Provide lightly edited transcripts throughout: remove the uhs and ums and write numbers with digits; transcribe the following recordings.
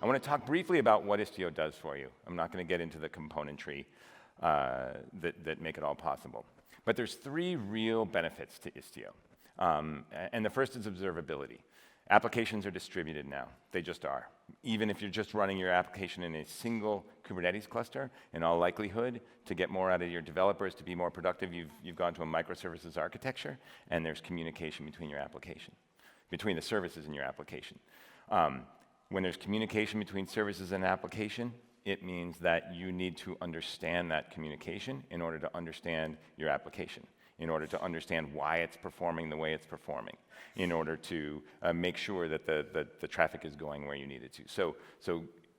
I want to talk briefly about what Istio does for you. I'm not going to get into the componentry that make it all possible. But there's 3 real benefits to Istio. And the first is observability. Applications are distributed now. They just are. Even if you're just running your application in a single Kubernetes cluster, in all likelihood, to get more out of your developers, to be more productive, you've gone to a microservices architecture, and there's communication between your application, between the services in your application. When there's communication between services and application, it means that you need to understand that communication in order to understand your application, in order to understand why it's performing the way it's performing, in order to make sure that the traffic is going where you need it to. So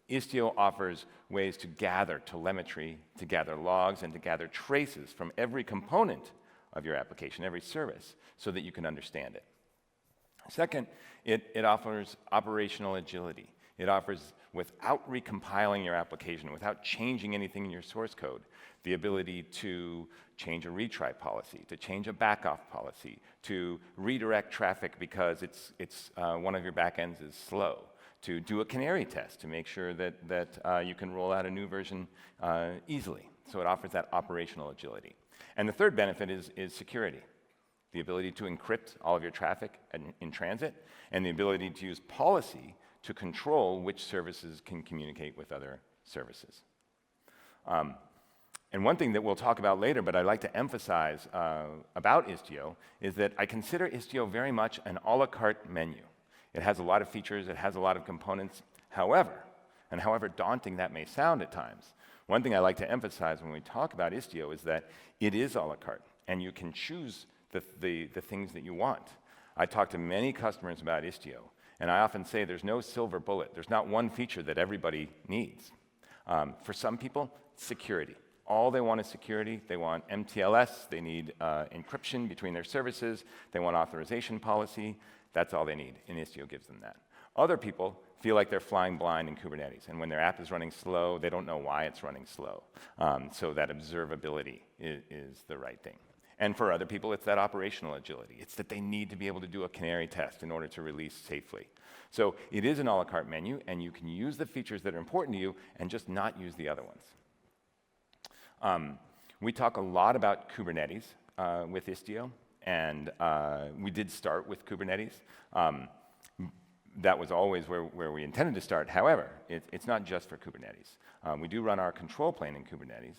Istio offers ways to gather telemetry, to gather logs, and to gather traces from every component of your application, every service, so that you can understand it. Second, it offers operational agility. It offers, without recompiling your application, without changing anything in your source code, the ability to change a retry policy, to change a backoff policy, to redirect traffic because one of your backends is slow, to do a canary test to make sure that you can roll out a new version easily. So it offers that operational agility. And the third benefit is security. The ability to encrypt all of your traffic in transit, and the ability to use policy to control which services can communicate with other services. And one thing that we'll talk about later, but I'd like to emphasize about Istio, is that I consider Istio very much an a la carte menu. It has a lot of features, it has a lot of components. However daunting that may sound at times, one thing I like to emphasize when we talk about Istio is that it is a la carte, and you can choose the things that you want. I talk to many customers about Istio, and I often say there's no silver bullet. There's not one feature that everybody needs. For some people, security. All they want is security. They want MTLS. They need encryption between their services. They want authorization policy. That's all they need, and Istio gives them that. Other people feel like they're flying blind in Kubernetes, and when their app is running slow, they don't know why it's running slow. So that observability is the right thing. And for other people, it's that operational agility. It's that they need to be able to do a canary test in order to release safely. So it is an a la carte menu, and you can use the features that are important to you and just not use the other ones. We talk a lot about Kubernetes with Istio, and we did start with Kubernetes. That was always where we intended to start. However, it's not just for Kubernetes. We do run our control plane in Kubernetes,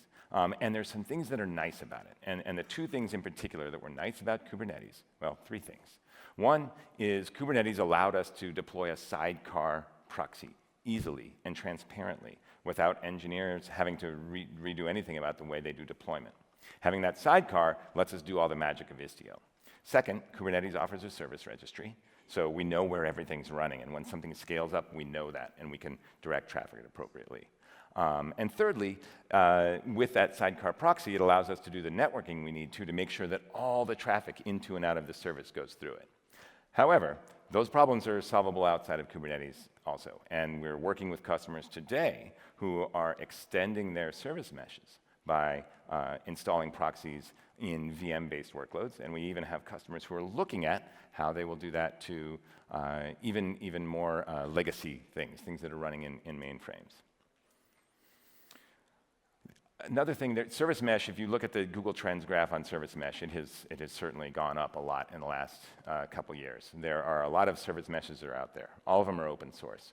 and there's some things that are nice about it. And the 2 things in particular that were nice about Kubernetes, well, 3 things. One is Kubernetes allowed us to deploy a sidecar proxy easily and transparently without engineers having to redo anything about the way they do deployment. Having that sidecar lets us do all the magic of Istio. Second, Kubernetes offers a service registry, so we know where everything's running, and when something scales up, we know that, and we can direct traffic appropriately. And thirdly, with that sidecar proxy, it allows us to do the networking we need to make sure that all the traffic into and out of the service goes through it. However, those problems are solvable outside of Kubernetes also, and we're working with customers today who are extending their service meshes by installing proxies in VM-based workloads, and we even have customers who are looking at how they will do that to even more legacy things that are running in mainframes. Another thing, that service mesh, if you look at the Google Trends graph on service mesh, it has certainly gone up a lot in the last couple years. There are a lot of service meshes that are out there. All of them are open source.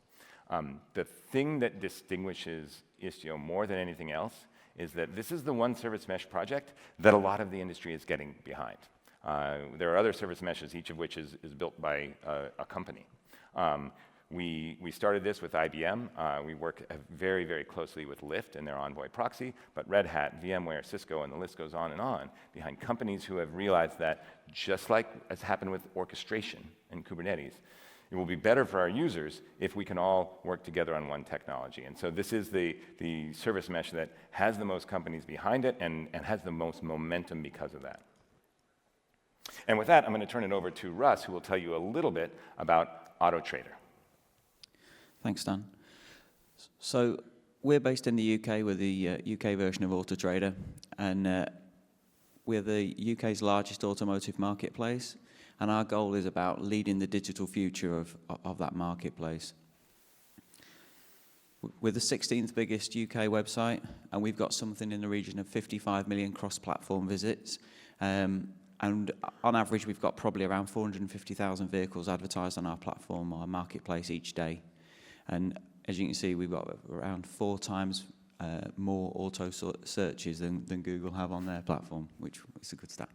The thing that distinguishes Istio more than anything else is that this is the one service mesh project that a lot of the industry is getting behind. There are other service meshes, each of which is built by a company. We started this with IBM. We work very, very closely with Lyft and their Envoy proxy, but Red Hat, VMware, Cisco, and the list goes on and on, behind companies who have realized that, just like has happened with orchestration in Kubernetes, it will be better for our users if we can all work together on one technology. And so this is the service mesh that has the most companies behind it and has the most momentum because of that. And with that, I'm going to turn it over to Russ, who will tell you a little bit about AutoTrader. Thanks, Dan. So we're based in the UK. We're the UK version of AutoTrader, and we're the UK's largest automotive marketplace, and our goal is about leading the digital future of that marketplace. We're the 16th biggest UK website, and we've got something in the region of 55 million cross-platform visits. And on average, we've got probably around 450,000 vehicles advertised on our platform or our marketplace each day. And as you can see, we've got around 4 times more auto searches than Google have on their platform, which is a good stat.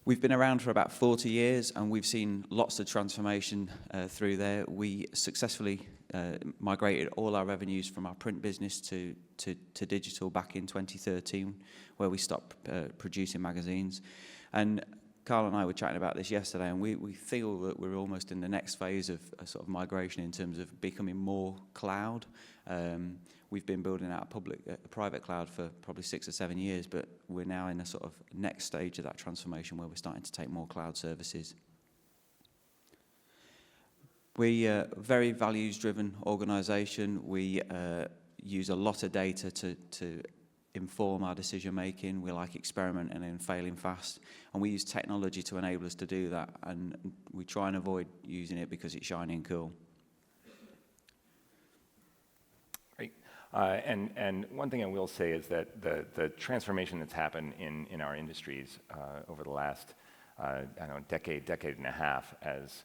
We've been around for about 40 years, and we've seen lots of transformation through there. We successfully migrated all our revenues from our print business to digital back in 2013, where we stopped producing magazines. And Carl and I were chatting about this yesterday, and we feel that we're almost in the next phase of a sort of migration in terms of becoming more cloud. We've been building out a private cloud for probably 6 or 7 years, but we're now in a sort of next stage of that transformation where we're starting to take more cloud services. We're a very values-driven organisation. We use a lot of data to inform our decision-making. We like experimenting and failing fast, and we use technology to enable us to do that, and we try and avoid using it because it's shiny and cool. And one thing I will say is that the transformation that's happened in our industries over the last, decade and a half, as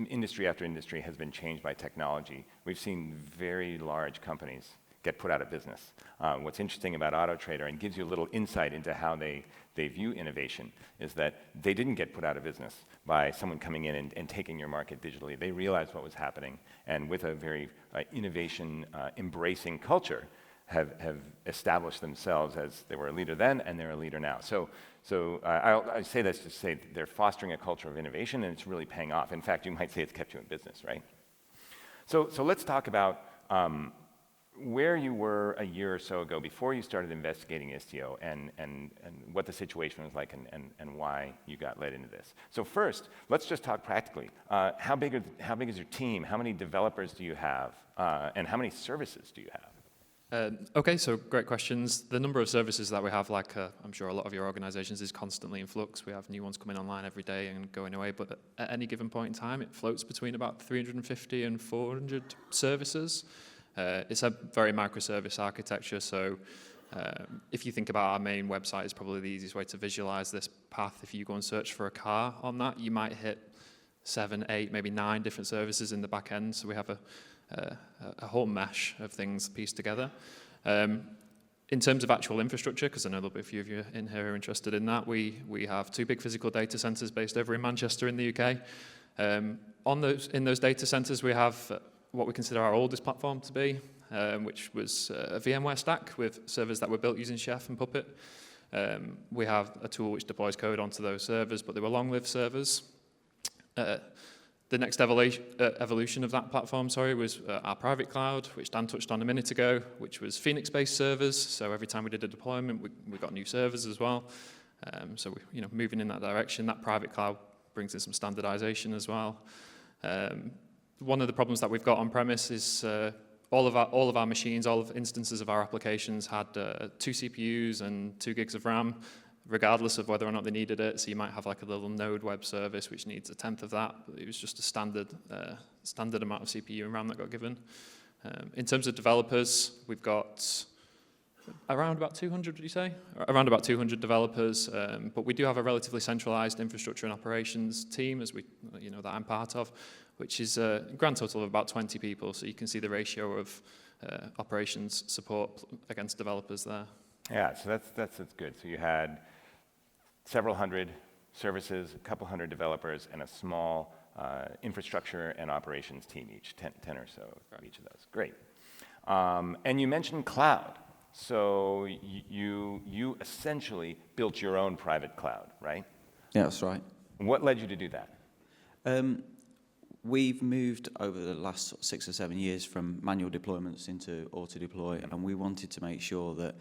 industry after industry has been changed by technology. We've seen very large companies get put out of business. What's interesting about AutoTrader, and gives you a little insight into how they view innovation, is that they didn't get put out of business by someone coming in and taking your market digitally. They realized what was happening, and with a very innovation embracing culture, have established themselves as they were a leader then, and they're a leader now. So I say this to say they're fostering a culture of innovation, and it's really paying off. In fact, you might say it's kept you in business, right? So let's talk about where you were a year or so ago before you started investigating Istio, and what the situation was like, and why you got led into this. So first, let's just talk practically. How big is your team? How many developers do you have? And how many services do you have? Okay, so great questions. The number of services that we have, like I'm sure a lot of your organizations, is constantly in flux. We have new ones coming online every day and going away, but at any given point in time, it floats between about 350 and 400 services. It's a very microservice architecture, so if you think about our main website, is probably the easiest way to visualize this path. If you go and search for a car on that, you might hit 7, 8, maybe 9 different services in the back end, so we have a whole mesh of things pieced together. In terms of actual infrastructure, because I know there'll be a few of you in here who are interested in that, we have 2 big physical data centers based over in Manchester in the UK. In those data centers, we have what we consider our oldest platform to be, which was a VMware stack with servers that were built using Chef and Puppet. We have a tool which deploys code onto those servers, but they were long-lived servers. The next evolution of that platform, was our private cloud, which Dan touched on a minute ago, which was Phoenix-based servers. So every time we did a deployment, we got new servers as well. So we, moving in that direction. That private cloud brings in some standardization as well. One of the problems that we've got on premise is all of our machines, all of instances of our applications had 2 CPUs and 2 gigs of RAM, regardless of whether or not they needed it. So you might have like a little node web service which needs 1/10 of that, but it was just a standard amount of CPU and RAM that got given. In terms of developers, we've got around about 200, did you say? Around about 200 developers, but we do have a relatively centralized infrastructure and operations team, as that I'm part of, which is a grand total of about 20 people. So you can see the ratio of operations support against developers there. Yeah, so that's good. So you had several hundred services, a couple hundred developers, and a small infrastructure and operations team each, 10 or so of each of those. Great. And you mentioned cloud. So you essentially built your own private cloud, right? Yeah, that's right. What led you to do that? We've moved over the last 6 or 7 years from manual deployments into auto-deploy, and we wanted to make sure that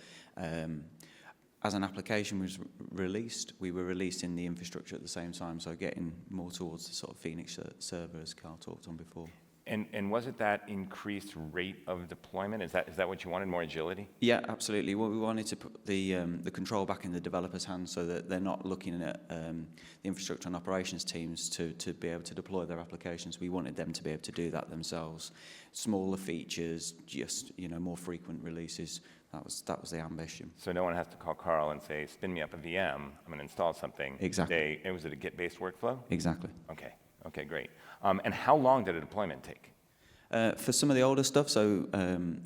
as an application was released, we were releasing the infrastructure at the same time, so getting more towards the sort of Phoenix server, as Carl talked on before. And was it that increased rate of deployment? Is that what you wanted, more agility? Yeah, absolutely. Well, we wanted to put the control back in the developers' hands so that they're not looking at the infrastructure and operations teams to be able to deploy their applications. We wanted them to be able to do that themselves. Smaller features, just more frequent releases. That was the ambition. So no one has to call Carl and say, spin me up a VM, I'm going to install something. Exactly. Was it a Git-based workflow? Exactly. Okay, great. And how long did a deployment take? For some of the older stuff, so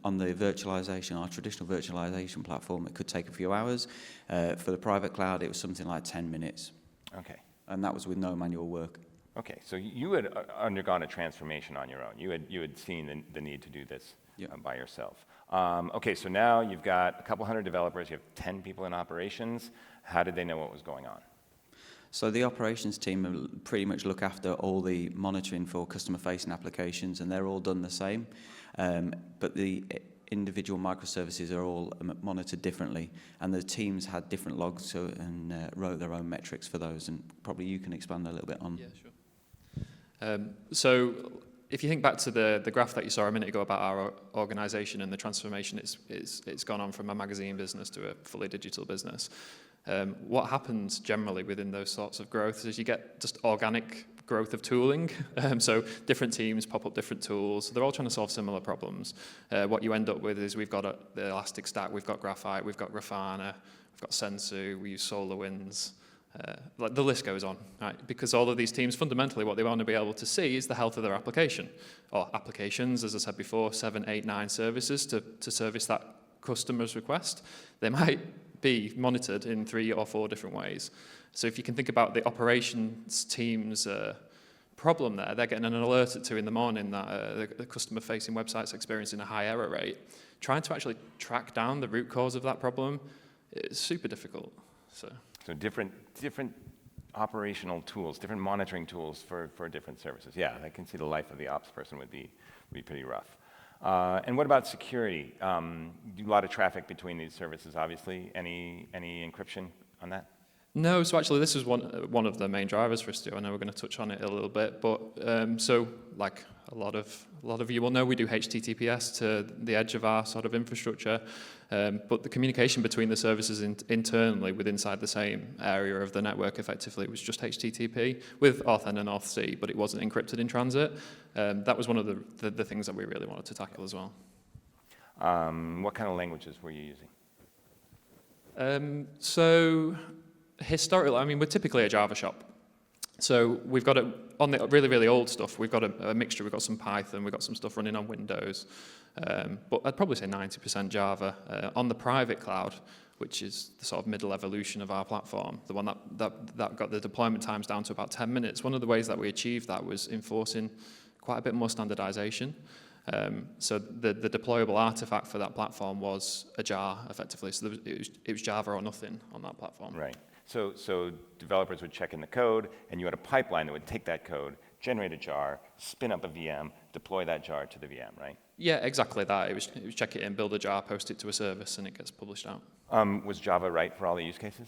on the virtualization, our traditional virtualization platform, it could take a few hours. For the private cloud, it was something like 10 minutes. Okay. And that was with no manual work. Okay, so you had undergone a transformation on your own. You had seen the need to do this by yourself. Okay, so now you've got a couple hundred developers, you have 10 people in operations. How did they know what was going on? So the operations team pretty much look after all the monitoring for customer-facing applications, and they're all done the same. But the individual microservices are all monitored differently, and the teams had different logs and wrote their own metrics for those. And probably you can expand a little bit on. Yeah, sure. So if you think back to the graph that you saw a minute ago about our organization and the transformation, it's gone on from a magazine business to a fully digital business. What happens generally within those sorts of growths is you get just organic growth of tooling. So different teams pop up different tools. They're all trying to solve similar problems. What you end up with is we've got the Elastic Stack, we've got Graphite, we've got Grafana, we've got Sensu, we use SolarWinds. Like the list goes on, right? Because all of these teams, fundamentally, what they want to be able to see is the health of their application. Or applications, as I said before, 7, 8, 9 services to service that customer's request. They might be monitored in 3 or 4 different ways. So if you can think about the operations team's problem there, they're getting an alert at 2 in the morning that the customer-facing website's experiencing a high error rate. Trying to actually track down the root cause of that problem is super difficult. So different operational tools, different monitoring tools for different services. Yeah, I can see the life of the ops person would be pretty rough. And what about security? A lot of traffic between these services, obviously. Any encryption on that? No, so actually this is one of the main drivers for Istio. I know we're going to touch on it a little bit, but so like a lot of you will know, we do HTTPS to the edge of our sort of infrastructure, but the communication between the services internally inside the same area of the network effectively was just HTTP with Auth-N and Auth-C, but it wasn't encrypted in transit. That was one of the things that we really wanted to tackle as well. What kind of languages were you using? So historically, I mean, we're typically a Java shop. So we've got on the really, really old stuff, we've got a mixture. We've got some Python, we've got some stuff running on Windows. But I'd probably say 90% Java. On the private cloud, which is the sort of middle evolution of our platform, the one that got the deployment times down to about 10 minutes, one of the ways that we achieved that was enforcing quite a bit more standardization. So the deployable artifact for that platform was a jar, effectively. So it was Java or nothing on that platform. Right. So developers would check in the code, and you had a pipeline that would take that code, generate a jar, spin up a VM, deploy that jar to the VM, right? Yeah, exactly that. It was check it in, build a jar, post it to a service, and it gets published out. Was Java right for all the use cases?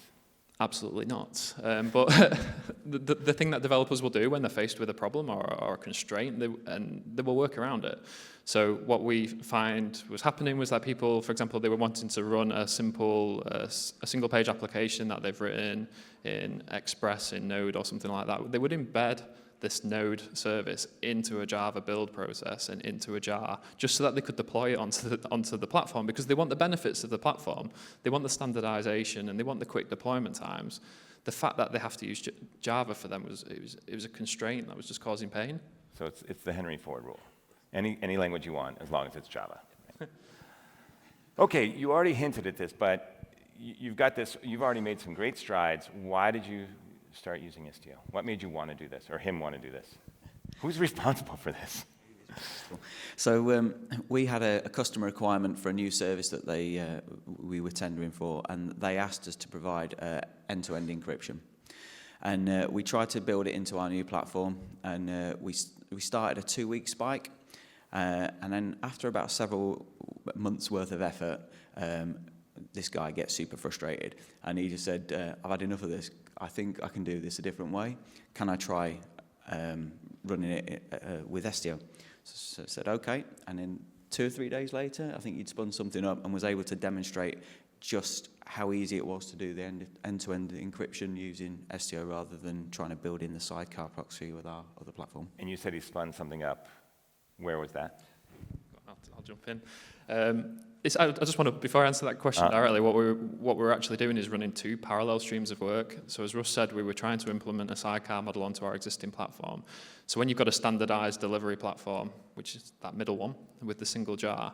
Absolutely not. But the thing that developers will do when they're faced with a problem or a constraint, they will work around it. So what we find was happening was that people, for example, they were wanting to run a single-page application that they've written in Express, in Node, or something like that. They would embed this Node service into a Java build process and into a jar, just so that they could deploy it onto the platform, because they want the benefits of the platform. They want the standardization and they want the quick deployment times. The fact that they have to use Java for them was a constraint that was just causing pain. So it's the Henry Ford rule. Any language you want, as long as it's Java. Okay, you already hinted at this, but you've already made some great strides. Why did you start using Istio? What made you want to do this, or him want to do this? Who's responsible for this? So we had a customer requirement for a new service that we were tendering for, and they asked us to provide end-to-end encryption. And we tried to build it into our new platform, and we started a 2-week spike, and then after about several months' worth of effort, this guy gets super frustrated, and he just said, I've had enough of this. I think I can do this a different way. Can I try running it with Istio? So I said, okay. And then 2 or 3 days later, I think he'd spun something up and was able to demonstrate just how easy it was to do the end-to-end encryption using Istio rather than trying to build in the sidecar proxy with our other platform. And you said he spun something up. Where was that? I'll jump in. I just want to, before I answer that question directly, what we're actually doing is running 2 parallel streams of work. So as Russ said, we were trying to implement a sidecar model onto our existing platform. So when you've got a standardized delivery platform, which is that middle one with the single jar,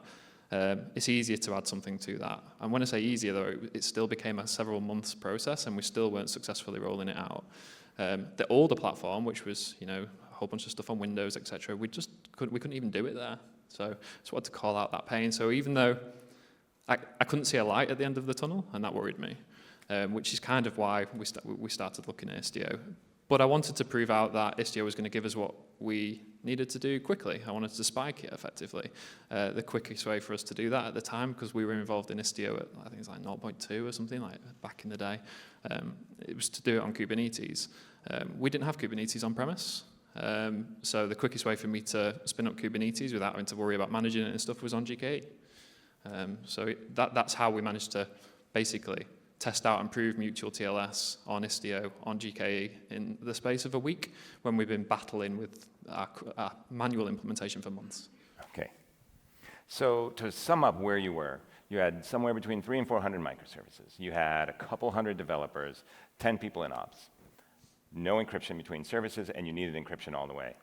it's easier to add something to that. And when I say easier, though, it still became a several months process, and we still weren't successfully rolling it out. The older platform, which was a whole bunch of stuff on Windows, etc., we couldn't even do it there. So I just wanted to call out that pain. So even though I couldn't see a light at the end of the tunnel, and that worried me, which is kind of why we started looking at Istio. But I wanted to prove out that Istio was going to give us what we needed to do quickly. I wanted to spike it effectively. The quickest way for us to do that at the time, because we were involved in Istio at, I think it was like 0.2 or something like back in the day, it was to do it on Kubernetes. We didn't have Kubernetes on premise. So the quickest way for me to spin up Kubernetes without having to worry about managing it and stuff was on GKE. So that's how we managed to basically test out and prove mutual TLS on Istio, on GKE in the space of a week when we've been battling with our manual implementation for months. Okay. So to sum up where you were, you had somewhere between 300 and 400 microservices. You had a couple hundred developers, 10 people in ops. No encryption between services, and you needed encryption all the way.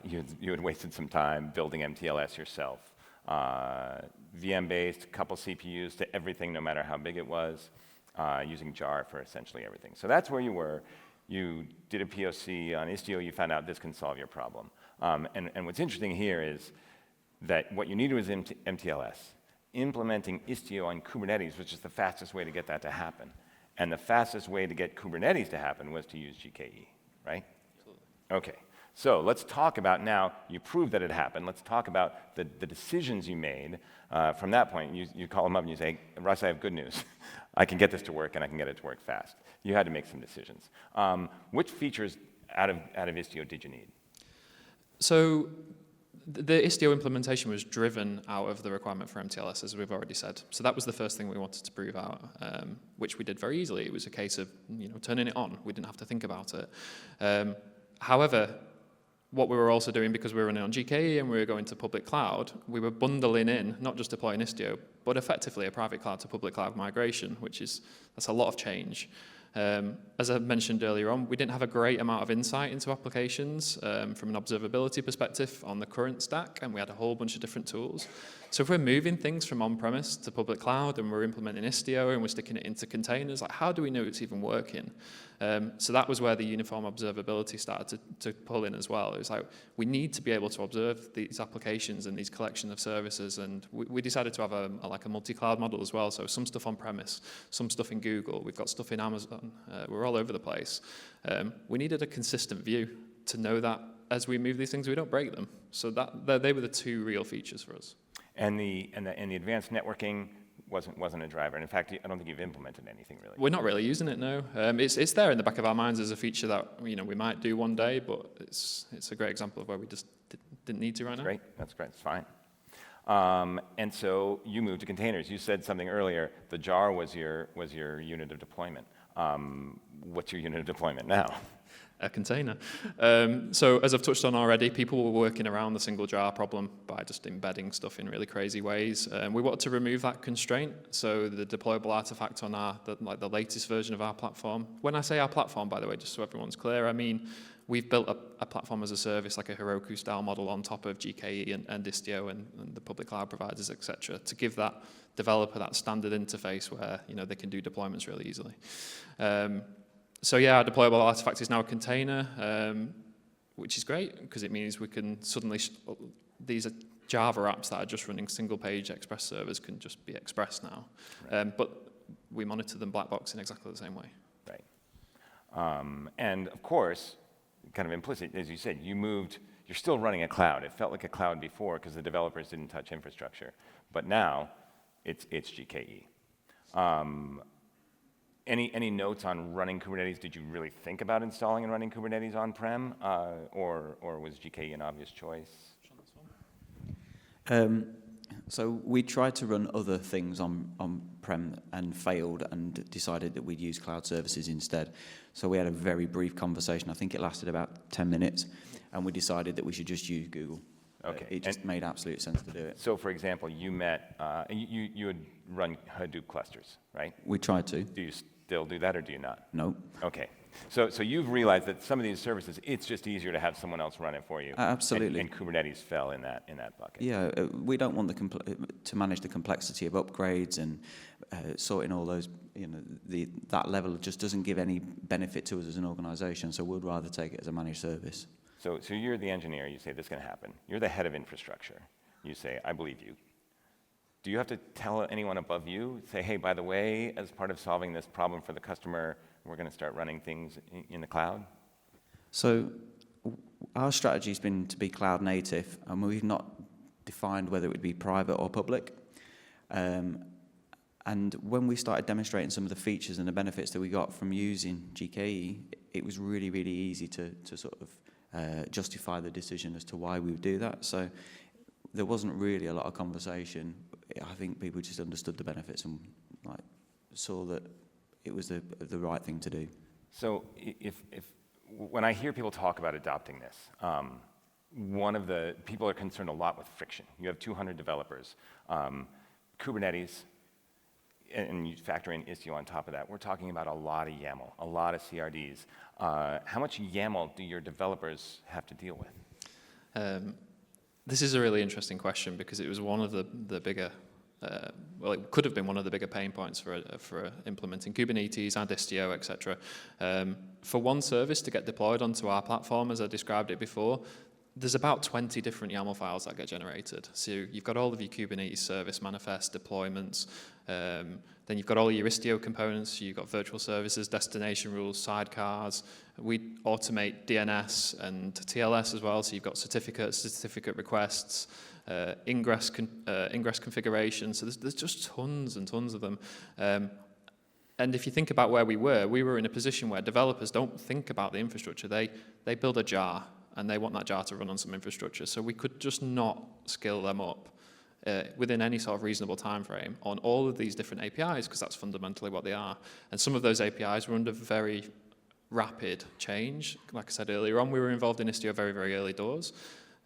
You had wasted some time building MTLS yourself. VM-based, couple CPUs to everything, no matter how big it was, using jar for essentially everything. So that's where you were. You did a POC on Istio. You found out this can solve your problem. And what's interesting here is that what you needed was MTLS. Implementing Istio on Kubernetes was just the fastest way to get that to happen. And the fastest way to get Kubernetes to happen was to use GKE, right? Absolutely. Okay, so let's talk about now, you proved that it happened. Let's talk about the decisions you made. From that point, you call them up and you say, Russ, I have good news. I can get this to work, and I can get it to work fast. You had to make some decisions. Which features out of Istio did you need? So the Istio implementation was driven out of the requirement for MTLS, as we've already said. So that was the first thing we wanted to prove out, which we did very easily. It was a case of turning it on. We didn't have to think about it. However, what we were also doing, because we were running on GKE and we were going to public cloud, we were bundling in, not just deploying Istio, but effectively a private cloud to public cloud migration, that's a lot of change. As I mentioned earlier on, we didn't have a great amount of insight into applications from an observability perspective on the current stack, and we had a whole bunch of different tools. So if we're moving things from on-premise to public cloud and we're implementing Istio and we're sticking it into containers, like how do we know it's even working? So that was where the uniform observability started to pull in as well. It was like, we need to be able to observe these applications and these collection of services, and we decided to have a multi-cloud model as well. So some stuff on-premise, some stuff in Google, we've got stuff in Amazon, we're all over the place. We needed a consistent view to know that as we move these things, we don't break them. So they were the 2 real features for us. And the advanced networking wasn't a driver. And in fact, I don't think you've implemented anything really. We're not really using it, no. It's there in the back of our minds as a feature that we might do one day, but it's a great example of where we just didn't need to right now. That's great, it's fine. And so you moved to containers. You said something earlier, the jar was your unit of deployment. What's your unit of deployment now? A container. So as I've touched on already, people were working around the single jar problem by just embedding stuff in really crazy ways. We wanted to remove that constraint, so the deployable artifact on the latest version of our platform. When I say our platform, by the way, just so everyone's clear, I mean we've built a platform as a service, like a Heroku-style model on top of GKE and Istio and the public cloud providers, etc., to give that developer that standard interface where they can do deployments really easily. So yeah, our deployable artifact is now a container, which is great because it means we can suddenly, these Java apps that are just running single-page Express servers can just be Express now. Right. But we monitor them black box in exactly the same way. Right. And of course, kind of implicit, as you said, you're still running a cloud. It felt like a cloud before because the developers didn't touch infrastructure. But now, it's GKE. Any notes on running Kubernetes? Did you really think about installing and running Kubernetes on-prem, or was GKE an obvious choice? So we tried to run other things on-prem and failed, and decided that we'd use cloud services instead. So we had a very brief conversation. I think it lasted about 10 minutes, and we decided that we should just use Google. Okay. It just made absolute sense to do it. So, for example, you met, you would run Hadoop clusters, right? We tried to. Do you still do that, or do you not? No. Okay. So you've realized that some of these services, it's just easier to have someone else run it for you. Absolutely. And Kubernetes fell in that bucket. Yeah, we don't want to manage the complexity of upgrades and sorting all those. That level just doesn't give any benefit to us as an organisation. So we'd rather take it as a managed service. So you're the engineer. You say this is going to happen. You're the head of infrastructure. You say, I believe you. Do you have to tell anyone above you? Say, hey, by the way, as part of solving this problem for the customer, we're going to start running things in the cloud? So our strategy has been to be cloud native, and we've not defined whether it would be private or public. And when we started demonstrating some of the features and the benefits that we got from using GKE, it was really, really easy to sort of justify the decision as to why we would do that. So there wasn't really a lot of conversation. I think people just understood the benefits and saw that it was the right thing to do. So when I hear people talk about adopting this, one of the people are concerned a lot with friction. You have 200 developers. Kubernetes, and you factor in Istio on top of that, we're talking about a lot of YAML, a lot of CRDs. How much YAML do your developers have to deal with? This is a really interesting question, because it was one of the bigger, it could have been one of the bigger pain points for implementing Kubernetes and Istio, etc. For one service to get deployed onto our platform, as I described it before, there's about 20 different YAML files that get generated. So you've got all of your Kubernetes service manifest deployments, then you've got all your Istio components, you've got virtual services, destination rules, sidecars. We automate DNS and TLS as well, so you've got certificate requests, ingress configuration. So there's just tons and tons of them. And if you think about where we were in a position where developers don't think about the infrastructure. They build a jar, and they want that jar to run on some infrastructure. So we could just not scale them up within any sort of reasonable time frame on all of these different APIs, because that's fundamentally what they are. And some of those APIs were under very rapid change. Like I said earlier on, we were involved in Istio very, very early doors.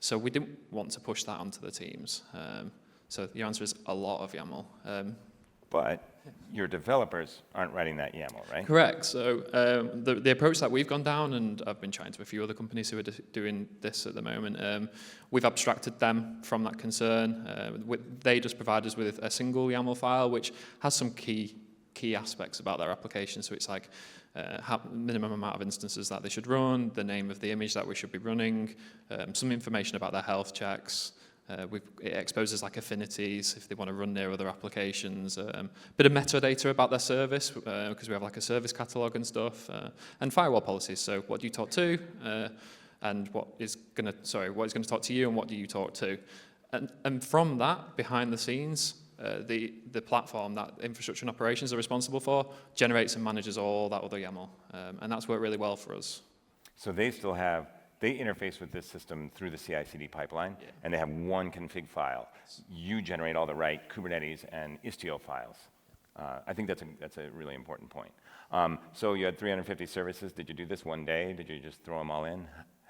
So we didn't want to push that onto the teams. So the answer is a lot of YAML. But your developers aren't writing that YAML, right? Correct. So the approach that we've gone down, and I've been chatting to a few other companies who are doing this at the moment, we've abstracted them from that concern. They just provide us with a single YAML file, which has some key aspects about their application. So it's like minimum amount of instances that they should run, the name of the image that we should be running, some information about their health checks. It exposes like affinities if they want to run near other applications, bit of metadata about their service, because we have like a service catalog and stuff, and firewall policies. So what do you talk to, and what is going to talk to you, and what do you talk to, and from that, behind the scenes, the platform that infrastructure and operations are responsible for generates and manages all that other YAML, and that's worked really well for us. So they interface with this system through the CI/CD pipeline, yeah. And they have one config file. You generate all the right Kubernetes and Istio files. I think that's a really important point. So you had 350 services. Did you do this one day? Did you just throw them all in?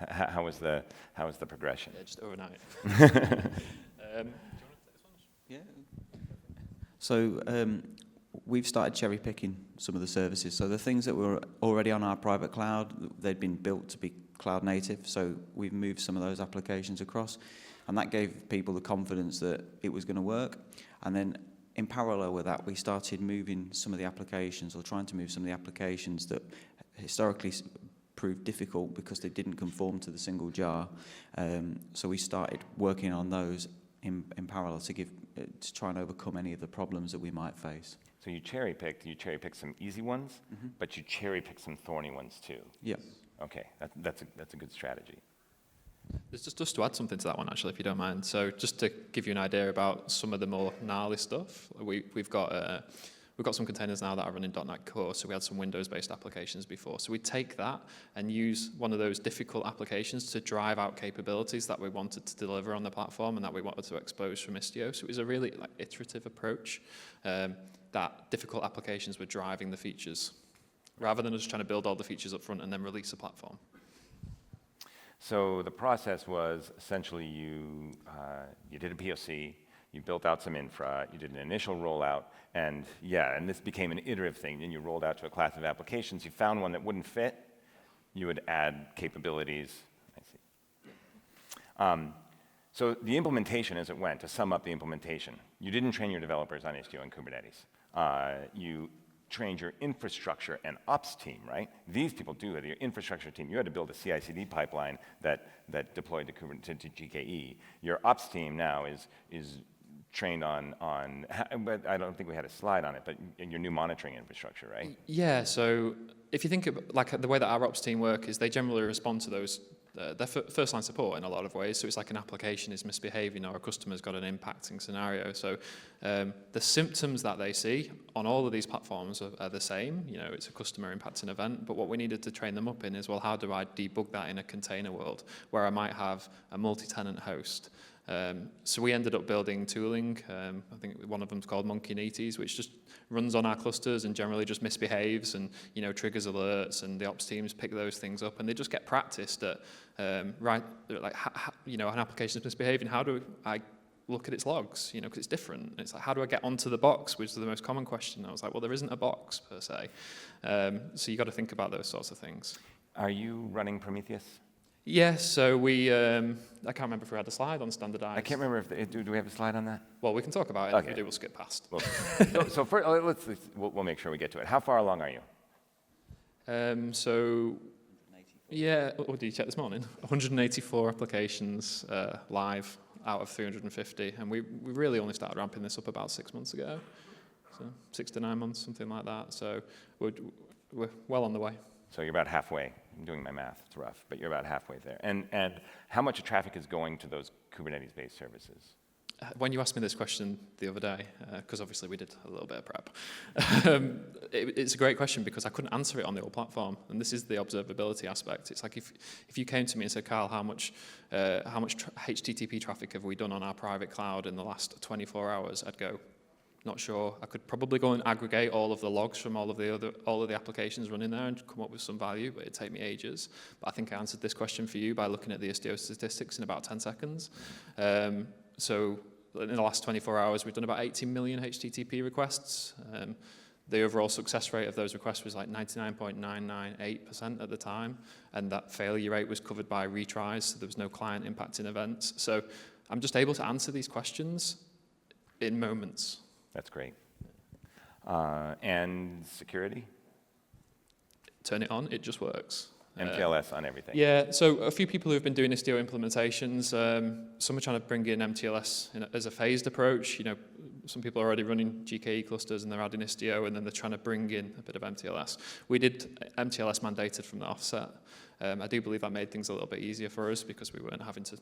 How was the progression? Yeah, just overnight. Do you want to take this one? Yeah. So we've started cherry picking some of the services. So the things that were already on our private cloud, they'd been built to be cloud native. So we've moved some of those applications across, and that gave people the confidence that it was going to work. And then in parallel with that, we started moving some of the applications, or trying to move some of the applications that historically proved difficult because they didn't conform to the single jar. So we started working on those in parallel to try and overcome any of the problems that we might face. So you cherry picked some easy ones, but you cherry picked some thorny ones too. Yeah. Okay, that's a good strategy. Just to add something to that one, actually, if you don't mind. So just to give you an idea about some of the more gnarly stuff, we've got we've got some containers now that are running .NET Core, so we had some Windows-based applications before. So we take that and use one of those difficult applications to drive out capabilities that we wanted to deliver on the platform and that we wanted to expose from Istio. So it was a really iterative approach that difficult applications were driving the features, rather than just trying to build all the features up front and then release a platform. So the process was essentially you did a POC, you built out some infra, you did an initial rollout, and this became an iterative thing. Then you rolled out to a class of applications. You found one that wouldn't fit, you would add capabilities. I see. So the implementation as it went, to sum up the implementation, you didn't train your developers on Istio and Kubernetes. You trained your infrastructure and ops team, right? These people do it, your infrastructure team. You had to build a CI/CD pipeline that deployed to GKE. Your ops team now is trained on, but I don't think we had a slide on it, but your new monitoring infrastructure, right? Yeah, so if you think of like the way that our ops team work is they generally respond to those their first line support in a lot of ways. So it's like an application is misbehaving or a customer's got an impacting scenario. So the symptoms that they see on all of these platforms are the same. You know, it's a customer impacting event. But what we needed to train them up in is, well, how do I debug that in a container world where I might have a multi-tenant host? So we ended up building tooling. I think one of them's called Monkey which just runs on our clusters and generally just misbehaves and triggers alerts, and the ops teams pick those things up and they just get practiced at an application is misbehaving. How do I look at its logs? Because it's different. It's like, how do I get onto the box, which is the most common question. And I was like, well, there isn't a box per se. So you got to think about those sorts of things. Are you running Prometheus? Yes, so we, I can't remember if we had a slide on standardized. I can't remember if, do we have a slide on that? Well, we can talk about it. Okay. If we do, we'll skip past. Well, so first, we'll make sure we get to it. How far along are you? What did you check this morning? 184 applications live out of 350, and we really only started ramping this up about 6 months ago. So 6 to 9 months, something like that. So we're well on the way. So you're about halfway. I'm doing my math, it's rough, but you're about halfway there. And how much traffic is going to those Kubernetes-based services? When you asked me this question the other day, because obviously we did a little bit of prep, it's a great question because I couldn't answer it on the old platform, and this is the observability aspect. It's like if you came to me and said, Carl, how much HTTP traffic have we done on our private cloud in the last 24 hours? I'd go, not sure. I could probably go and aggregate all of the logs from all of the applications running there and come up with some value, but it'd take me ages. But I think I answered this question for you by looking at the Istio statistics in about 10 seconds. So in the last 24 hours, we've done about 18 million HTTP requests. The overall success rate of those requests was like 99.998% at the time, and that failure rate was covered by retries, so there was no client impacting events. So I'm just able to answer these questions in moments. That's great. And security? Turn it on, it just works. MTLS on everything. Yeah, so a few people who've been doing Istio implementations, some are trying to bring in MTLS as a phased approach. Some people are already running GKE clusters and they're adding Istio, and then they're trying to bring in a bit of MTLS. We did MTLS mandated from the offset. I do believe that made things a little bit easier for us because we weren't having to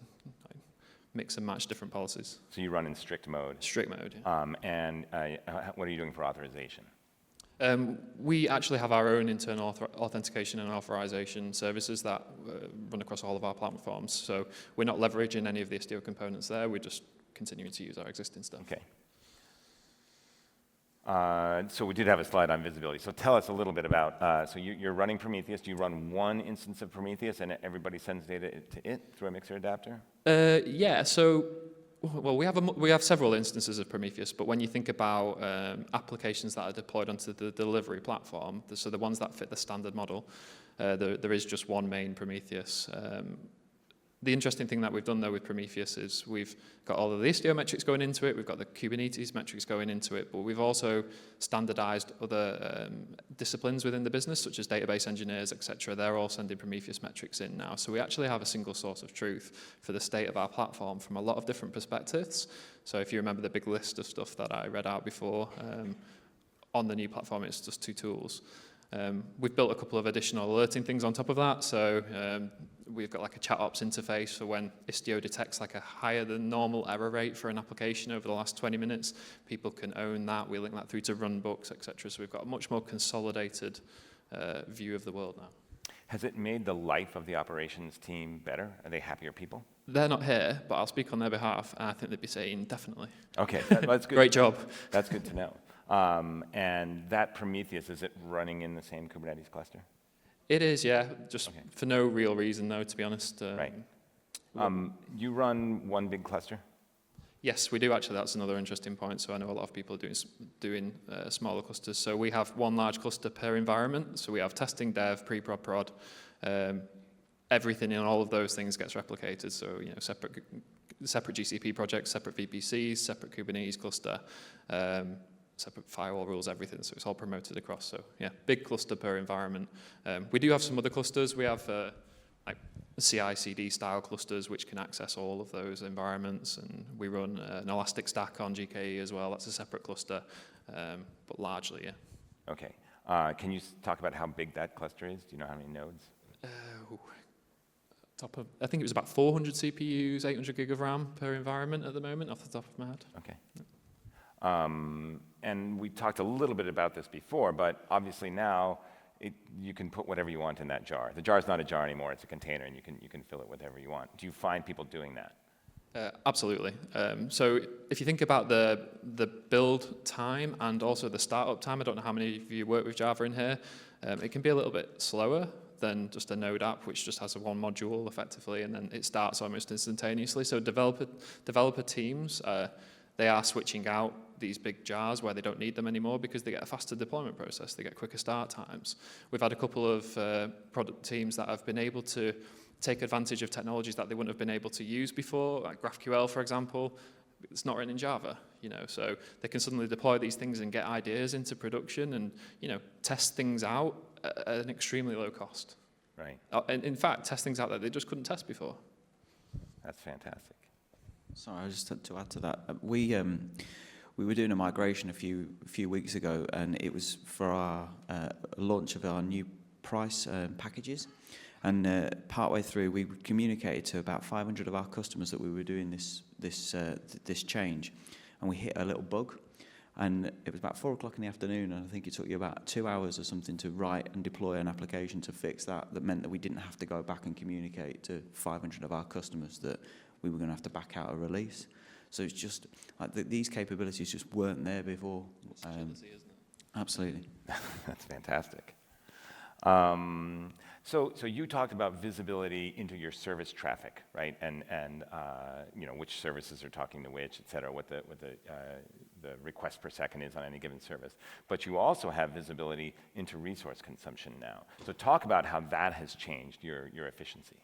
mix and match different policies. So you run in strict mode? Strict mode, yeah. What are you doing for authorization? We actually have our own internal authentication and authorization services that run across all of our platforms. So we're not leveraging any of the Istio components there. We're just continuing to use our existing stuff. Okay. So we did have a slide on visibility. So tell us a little bit about, so you're running Prometheus. Do you run one instance of Prometheus and everybody sends data to it through a mixer adapter? Yeah, so well, we have several instances of Prometheus, but when you think about applications that are deployed onto the delivery platform, so the ones that fit the standard model, there is just one main Prometheus. The interesting thing that we've done, though, with Prometheus is we've got all of the Istio metrics going into it, we've got the Kubernetes metrics going into it, but we've also standardized other disciplines within the business, such as database engineers, etc. They're all sending Prometheus metrics in now. So we actually have a single source of truth for the state of our platform from a lot of different perspectives. So if you remember the big list of stuff that I read out before, on the new platform, it's just 2 tools. We've built a couple of additional alerting things on top of that. So we've got like a chat ops interface for when Istio detects like a higher than normal error rate for an application over the last 20 minutes. People can own that. We link that through to runbooks, etc. So we've got a much more consolidated view of the world now. Has it made the life of the operations team better? Are they happier people? They're not here, but I'll speak on their behalf, and I think they'd be saying definitely. Okay, that's good. Great job. That's good to know. And that Prometheus, is it running in the same Kubernetes cluster? It is, yeah, just for no real reason, though, to be honest. Right. You run one big cluster? Yes, we do actually. That's another interesting point. So I know a lot of people are doing smaller clusters. So we have one large cluster per environment. So we have testing, dev, pre-prod, prod. Everything in all of those things gets replicated. So separate GCP projects, separate VPCs, separate Kubernetes cluster, separate firewall rules, everything. So it's all promoted across. So yeah, big cluster per environment. We do have some other clusters. We have like CI/CD style clusters which can access all of those environments, and we run an elastic stack on GKE as well. That's a separate cluster, but largely, yeah. Okay. Can you talk about how big that cluster is? Do you know how many nodes? I think it was about 400 CPUs, 800 gig of RAM per environment at the moment, off the top of my head. Okay. And we talked a little bit about this before, but obviously now you can put whatever you want in that jar. The jar is not a jar anymore; it's a container, and you can fill it with whatever you want. Do you find people doing that? Absolutely. So if you think about the build time and also the startup time, I don't know how many of you work with Java in here. It can be a little bit slower than just a Node app, which just has one module effectively, and then it starts almost instantaneously. So developer teams, they are switching out these big jars where they don't need them anymore because they get a faster deployment process, they get quicker start times. We've had a couple of product teams that have been able to take advantage of technologies that they wouldn't have been able to use before, like GraphQL, for example. It's not written in Java, so they can suddenly deploy these things and get ideas into production and, test things out at an extremely low cost. Right. And in fact, test things out that they just couldn't test before. That's fantastic. Sorry, just to add to that, we were doing a migration a few weeks ago, and it was for our launch of our new price packages. And partway through, we communicated to about 500 of our customers that we were doing this change, and we hit a little bug. And it was about 4 o'clock in the afternoon, and I think it took you about 2 hours or something to write and deploy an application to fix that. That meant that we didn't have to go back and communicate to 500 of our customers that we were going to have to back out a release. So it's just like these capabilities just weren't there before. It's agility, isn't it? Absolutely. That's fantastic. So you talked about visibility into your service traffic, right? And which services are talking to which, et cetera, what the request per second is on any given service. But you also have visibility into resource consumption now. So talk about how that has changed your efficiency.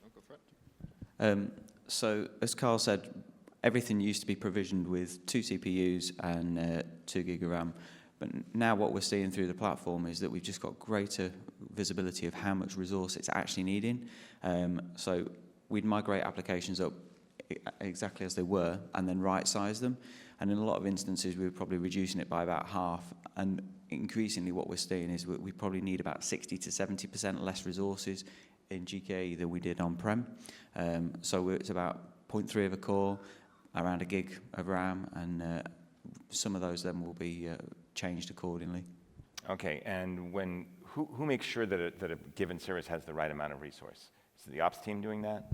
I'll go for it. So as Carl said, everything used to be provisioned with 2 CPUs and 2 gig of RAM. But now what we're seeing through the platform is that we've just got greater visibility of how much resource it's actually needing. So we'd migrate applications up exactly as they were and then right-size them. And in a lot of instances, we were probably reducing it by about half. And increasingly what we're seeing is we probably need about 60 to 70% less resources in GKE than we did on-prem. So it's about 0.3 of a core, around a gig of RAM, and some of those then will be changed accordingly. Okay, and who makes sure that a given service has the right amount of resource? Is the ops team doing that?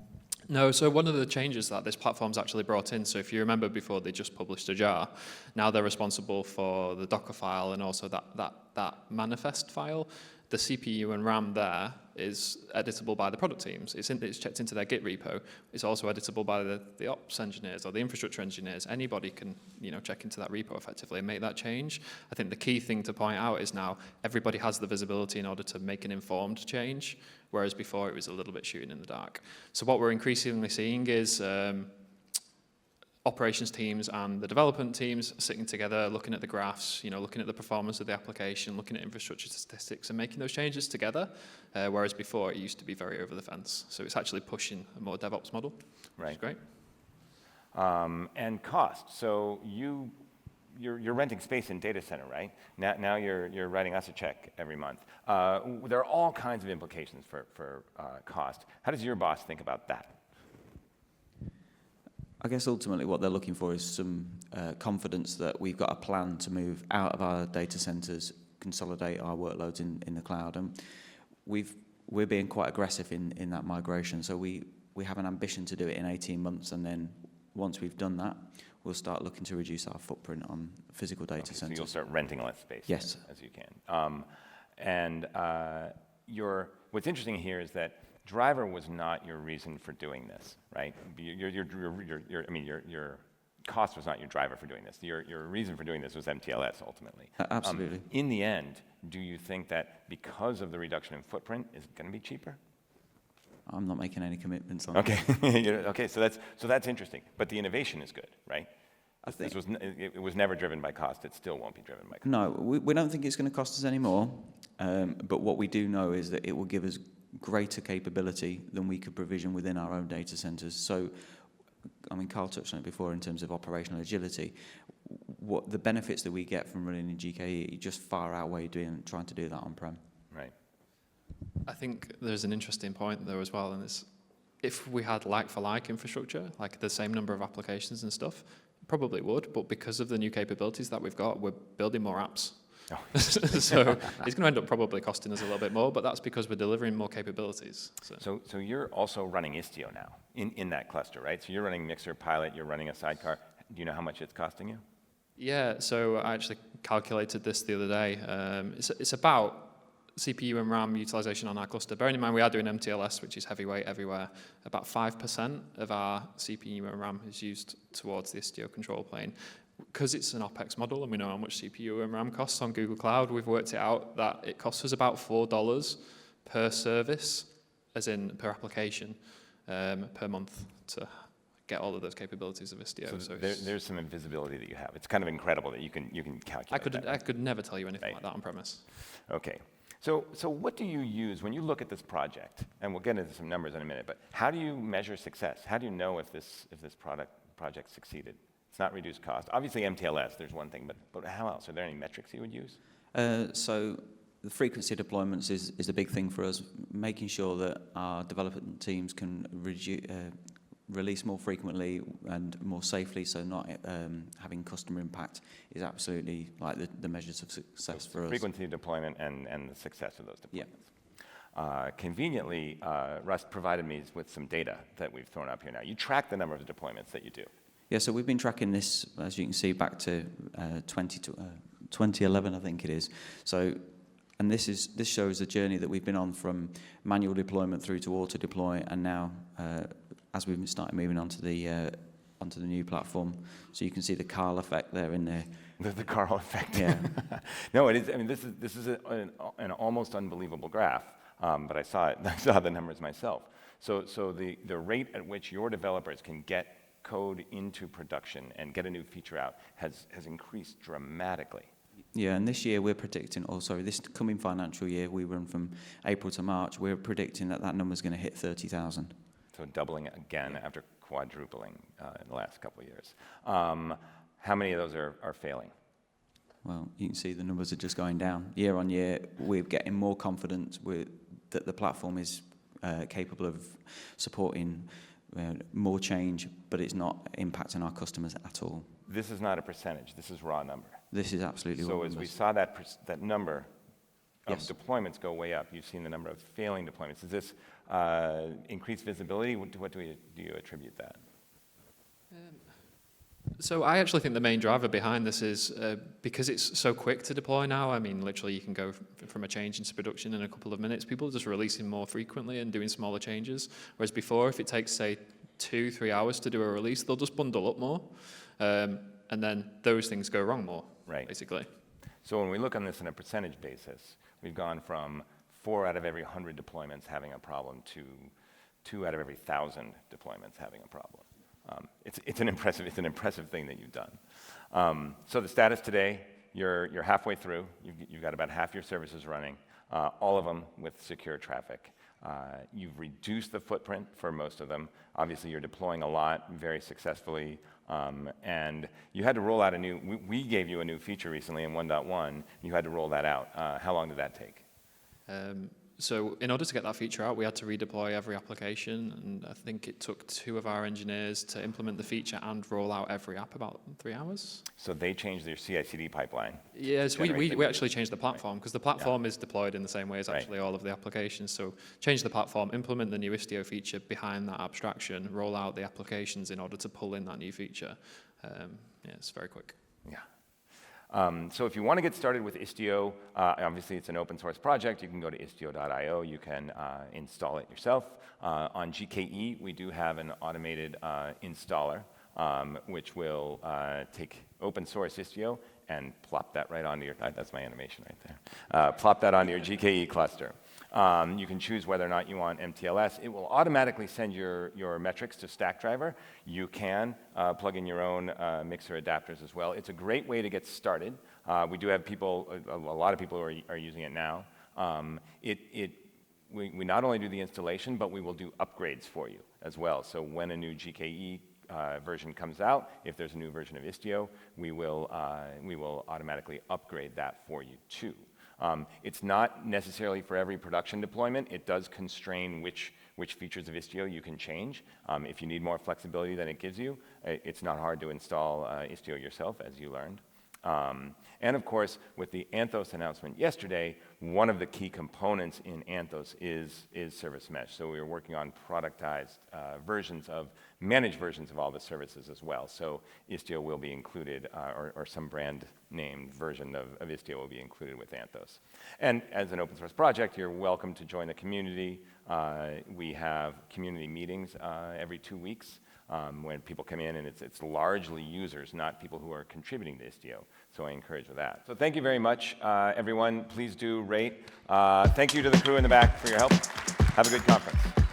No, so one of the changes that this platform's actually brought in, so if you remember before they just published a jar, now they're responsible for the Docker file and also that manifest file. The CPU and RAM there is editable by the product teams. It's checked into their Git repo. It's also editable by the ops engineers or the infrastructure engineers. Anybody can check into that repo effectively and make that change. I think the key thing to point out is now everybody has the visibility in order to make an informed change, whereas before it was a little bit shooting in the dark. So what we're increasingly seeing is operations teams and the development teams sitting together, looking at the graphs, looking at the performance of the application, looking at infrastructure statistics and making those changes together, whereas before it used to be very over the fence. So it's actually pushing a more DevOps model, which is great. And cost. So you you're renting space in data center, right? Now you're writing us a check every month. There are all kinds of implications for cost. How does your boss think about that? I guess ultimately what they're looking for is some confidence that we've got a plan to move out of our data centers, consolidate our workloads in the cloud. And we're being quite aggressive in that migration. So we have an ambition to do it in 18 months, and then once we've done that, we'll start looking to reduce our footprint on physical data centers. So you'll start renting less space, yes, as you can. What's interesting here is that driver was not your reason for doing this, right? Your cost was not your driver for doing this. Your reason for doing this was MTLS ultimately. Absolutely. In the end, do you think that because of the reduction in footprint, is it going to be cheaper? I'm not making any commitments on okay. Okay, so that's interesting. But the innovation is good, right? It was never driven by cost. It still won't be driven by cost. No, we don't think it's going to cost us any more. But what we do know is that it will give us greater capability than we could provision within our own data centers. So, I mean, Carl touched on it before in terms of operational agility. What the benefits that we get from running in GKE just far outweigh trying to do that on-prem. Right. I think there's an interesting point there as well, and it's if we had like-for-like infrastructure, like the same number of applications and stuff, probably would, but because of the new capabilities that we've got, we're building more apps. Oh. So it's going to end up probably costing us a little bit more, but that's because we're delivering more capabilities. So you're also running Istio now in that cluster, right? So you're running Mixer, Pilot, you're running a sidecar. Do you know how much it's costing you? Yeah, so I actually calculated this the other day. It's about CPU and RAM utilization on our cluster. Bearing in mind we are doing MTLS, which is heavyweight everywhere. About 5% of our CPU and RAM is used towards the Istio control plane. Because it's an OpEx model and we know how much CPU and RAM costs on Google Cloud, we've worked it out that it costs us about $4 per service, as in per application, per month to get all of those capabilities of Istio. So there's some invisibility that you have. It's kind of incredible that you can calculate I could never tell you anything like that on premise. Okay. So what do you use when you look at this project? And we'll get into some numbers in a minute, but how do you measure success? How do you know if this project succeeded? It's not reduced cost. Obviously MTLS, there's one thing, but how else? Are there any metrics you would use? So the frequency of deployments is a big thing for us, making sure that our development teams can release more frequently and more safely, so not having customer impact is absolutely like the measures of success for us. Frequency of deployment and the success of those deployments. Yeah. Conveniently, Russ provided me with some data that we've thrown up here now. You track the number of deployments that you do. Yeah, so we've been tracking this, as you can see, back to 2011, I think it is. So, and this shows the journey that we've been on from manual deployment through to auto deploy, and now as we've started moving onto the new platform. So you can see the Carl effect there in there. The Carl effect. Yeah. No, it is. I mean, this is an almost unbelievable graph. But I saw the numbers myself. So the rate at which your developers can get code into production and get a new feature out has increased dramatically. Yeah, and this year we're predicting, this coming financial year, we run from April to March, we're predicting that number's going to hit 30,000. So doubling again after quadrupling in the last couple of years. How many of those are failing? Well, you can see the numbers are just going down. Year on year, we're getting more confident that the platform is capable of supporting more change, but it's not impacting our customers at all. This is not a percentage. This is raw number. This is absolutely raw. So as we saw that number of Yes. deployments go way up, you've seen the number of failing deployments. Is this increased visibility? What do you attribute that? So I actually think the main driver behind this is because it's so quick to deploy now. I mean, literally you can go from a change into production in a couple of minutes. People are just releasing more frequently and doing smaller changes. Whereas before, if it takes, say, 2-3 hours to do a release, they'll just bundle up more. And then those things go wrong more, right. Basically. So when we look on this on a percentage basis, we've gone from 4 out of every 100 deployments having a problem to 2 out of every 1,000 deployments having a problem. It's an impressive thing that you've done. So the status today, you're halfway through. You've got about half your services running, all of them with secure traffic. You've reduced the footprint for most of them. Obviously, you're deploying a lot very successfully. And you had to roll out we gave you a new feature recently in 1.1. You had to roll that out. How long did that take? So in order to get that feature out, we had to redeploy every application, and I think it took 2 of our engineers to implement the feature and roll out every app about 3 hours. So they changed their CI/CD pipeline. Yes, we actually changed the platform, because the platform is deployed in the same way as actually all of the applications. So change the platform, implement the new Istio feature behind that abstraction, roll out the applications in order to pull in that new feature. Yeah, it's very quick. Yeah. So if you want to get started with Istio, obviously it's an open source project. You can go to istio.io. You can install it yourself. On GKE, we do have an automated installer, which will take open source Istio and plop that right onto your, that's my animation right there, plop that onto your GKE cluster. You can choose whether or not you want MTLS. It will automatically send your metrics to Stackdriver. You can plug in your own mixer adapters as well. It's a great way to get started. We do have people, a lot of people who are using it now. We not only do the installation, but we will do upgrades for you as well. So when a new GKE version comes out, if there's a new version of Istio, we will automatically upgrade that for you too. It's not necessarily for every production deployment. It does constrain which features of Istio you can change. If you need more flexibility than it gives you, it's not hard to install Istio yourself, as you learned. And of course, with the Anthos announcement yesterday, one of the key components in Anthos is service mesh. So we are working on productized managed versions of all the services as well. So Istio will be included, or some brand named version of Istio will be included with Anthos. And as an open source project, you're welcome to join the community. We have community meetings every 2 weeks. When people come in, and it's largely users, not people who are contributing to Istio. So I encourage with that. So thank you very much, everyone. Please do rate. Thank you to the crew in the back for your help. Have a good conference.